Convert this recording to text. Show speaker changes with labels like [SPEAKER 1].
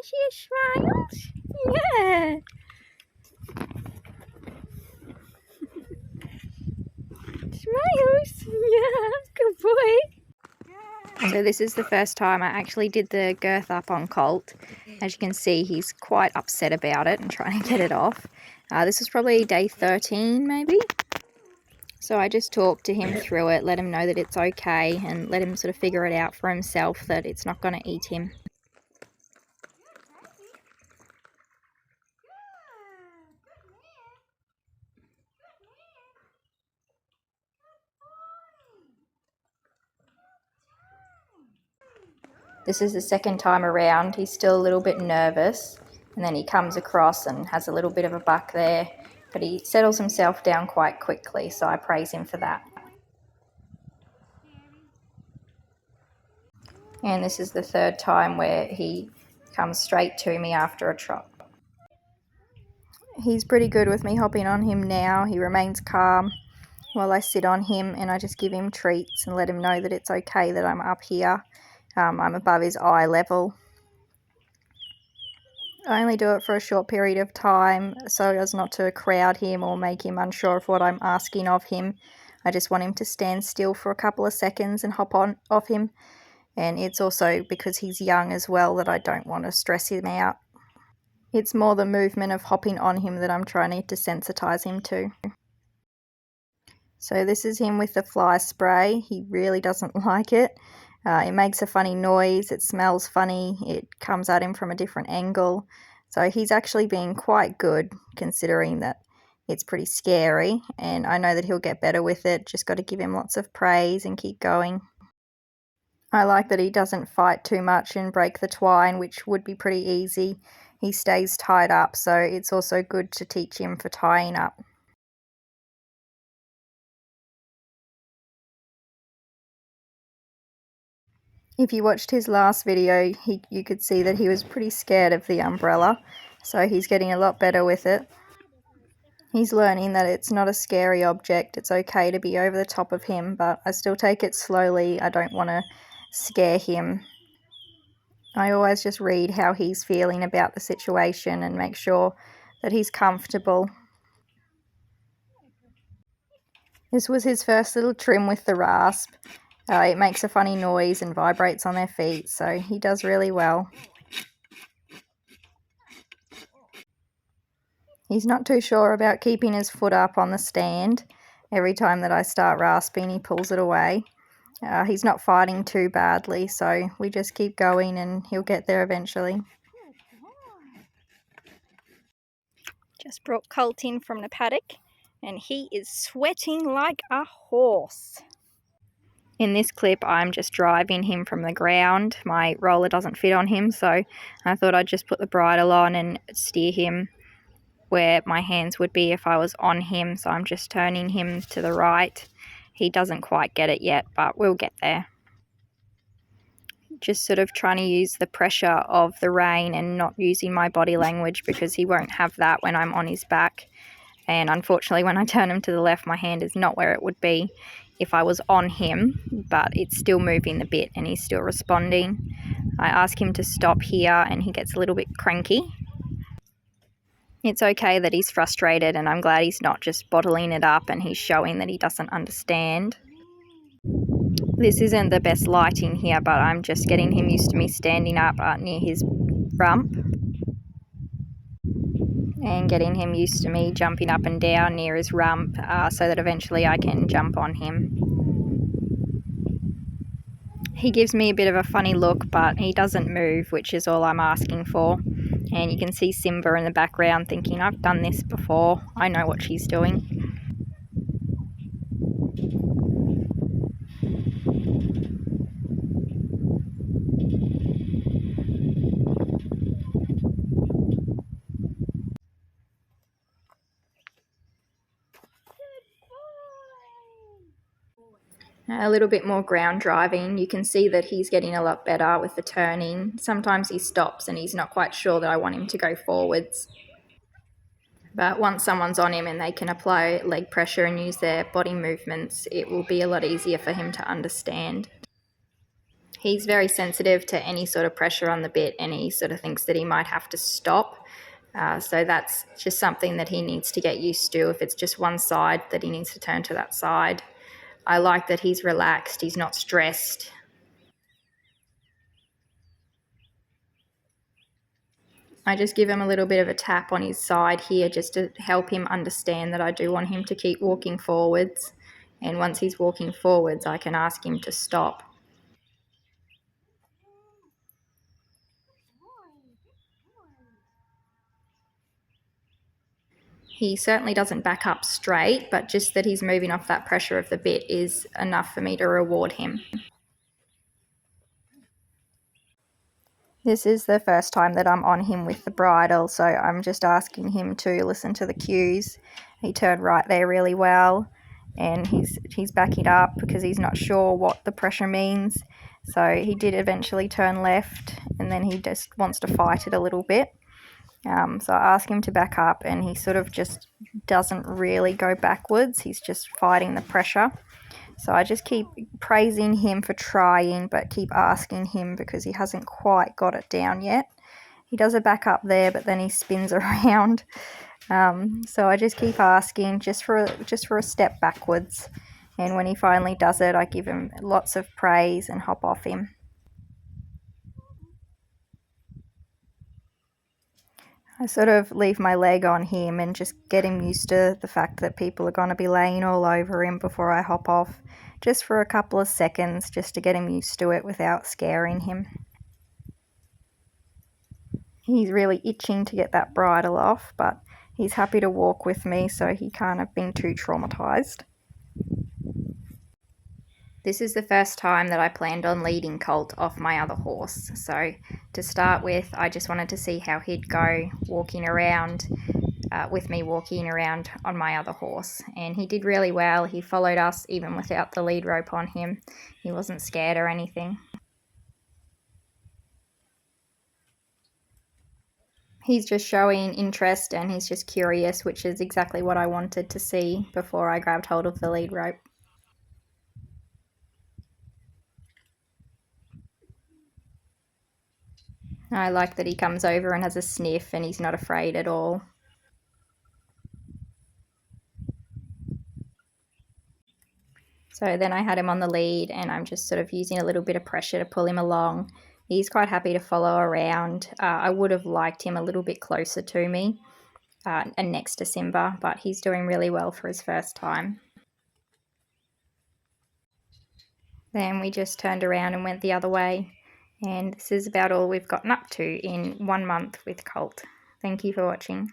[SPEAKER 1] Smiles. Yeah. Smiles. Yeah, good boy. So this is the first time I actually did the girth up on Colt. As you can see, he's quite upset about it and trying to get it off. This was probably day 13 maybe. So I just talked to him through it, let him know that it's okay, and let him sort of figure it out for himself that it's not going to eat him. This is the second time around. He's still a little bit nervous, and then he comes across and has a little bit of a buck there, but he settles himself down quite quickly, so I praise him for that. And this is the third time where he comes straight to me after a trot. He's pretty good with me hopping on him now. He remains calm while I sit on him, and I just give him treats and let him know that it's okay that I'm up here. I'm above his eye level. I only do it for a short period of time so as not to crowd him or make him unsure of what I'm asking of him. I just want him to stand still for a couple of seconds and hop on off him. And it's also because he's young as well that I don't want to stress him out. It's more the movement of hopping on him that I'm trying to desensitize him to. So this is him with the fly spray. He really doesn't like it. It makes a funny noise, it smells funny, it comes at him from a different angle. So he's actually being quite good considering that it's pretty scary, and I know that he'll get better with it. Just got to give him lots of praise and keep going. I like that he doesn't fight too much and break the twine, which would be pretty easy. He stays tied up, so it's also good to teach him for tying up. If you watched his last video, you could see that he was pretty scared of the umbrella, so he's getting a lot better with it. He's learning that it's not a scary object, it's okay to be over the top of him, but I still take it slowly. I don't want to scare him. I always just read how he's feeling about the situation and make sure that he's comfortable. This was his first little trim with the rasp. It makes a funny noise and vibrates on their feet, so he does really well. He's not too sure about keeping his foot up on the stand. Every time that I start rasping, he pulls it away. He's not fighting too badly, so we just keep going and he'll get there eventually. Just brought Colt in from the paddock, and he is sweating like a horse. In this clip, I'm just driving him from the ground. My roller doesn't fit on him, so I thought I'd just put the bridle on and steer him where my hands would be if I was on him. So I'm just turning him to the right. He doesn't quite get it yet, but we'll get there. Just sort of trying to use the pressure of the rein and not using my body language, because he won't have that when I'm on his back. And unfortunately, when I turn him to the left, my hand is not where it would be if I was on him, but it's still moving the bit and he's still responding. I ask him to stop here and he gets a little bit cranky. It's okay that he's frustrated, and I'm glad he's not just bottling it up and he's showing that he doesn't understand. This isn't the best lighting here, but I'm just getting him used to me standing up near his rump and getting him used to me jumping up and down near his rump so that eventually I can jump on him. He gives me a bit of a funny look, but he doesn't move, which is all I'm asking for. And you can see Simba in the background thinking, I've done this before, I know what she's doing. A little bit more ground driving. You can see that he's getting a lot better with the turning. Sometimes he stops and he's not quite sure that I want him to go forwards. But once someone's on him and they can apply leg pressure and use their body movements, it will be a lot easier for him to understand. He's very sensitive to any sort of pressure on the bit, and he sort of thinks that he might have to stop. So that's just something that he needs to get used to. If it's just one side, that he needs to turn to that side. I like that he's relaxed, he's not stressed. I just give him a little bit of a tap on his side here just to help him understand that I do want him to keep walking forwards. And once he's walking forwards, I can ask him to stop. He certainly doesn't back up straight, but just that he's moving off that pressure of the bit is enough for me to reward him. This is the first time that I'm on him with the bridle, so I'm just asking him to listen to the cues. He turned right there really well, and he's backing up because he's not sure what the pressure means. So he did eventually turn left, and then he just wants to fight it a little bit. So I ask him to back up, and he sort of just doesn't really go backwards. He's just fighting the pressure. So I just keep praising him for trying, but keep asking him because he hasn't quite got it down yet. He does a back up there, but then he spins around. So I just keep asking just for a step backwards. And when he finally does it, I give him lots of praise and hop off him. I sort of leave my leg on him and just get him used to the fact that people are going to be laying all over him before I hop off, just for a couple of seconds, just to get him used to it without scaring him. He's really itching to get that bridle off, but he's happy to walk with me, so he can't have been too traumatized. This is the first time that I planned on leading Colt off my other horse. So to start with, I just wanted to see how he'd go walking around with me walking around on my other horse. And he did really well. He followed us even without the lead rope on him. He wasn't scared or anything. He's just showing interest and he's just curious, which is exactly what I wanted to see before I grabbed hold of the lead rope. I like that he comes over and has a sniff and he's not afraid at all. So then I had him on the lead and I'm just sort of using a little bit of pressure to pull him along. He's quite happy to follow around. I would have liked him a little bit closer to me and next to Simba, but he's doing really well for his first time. Then we just turned around and went the other way. And this is about all we've gotten up to in 1 month with Colt. Thank you for watching.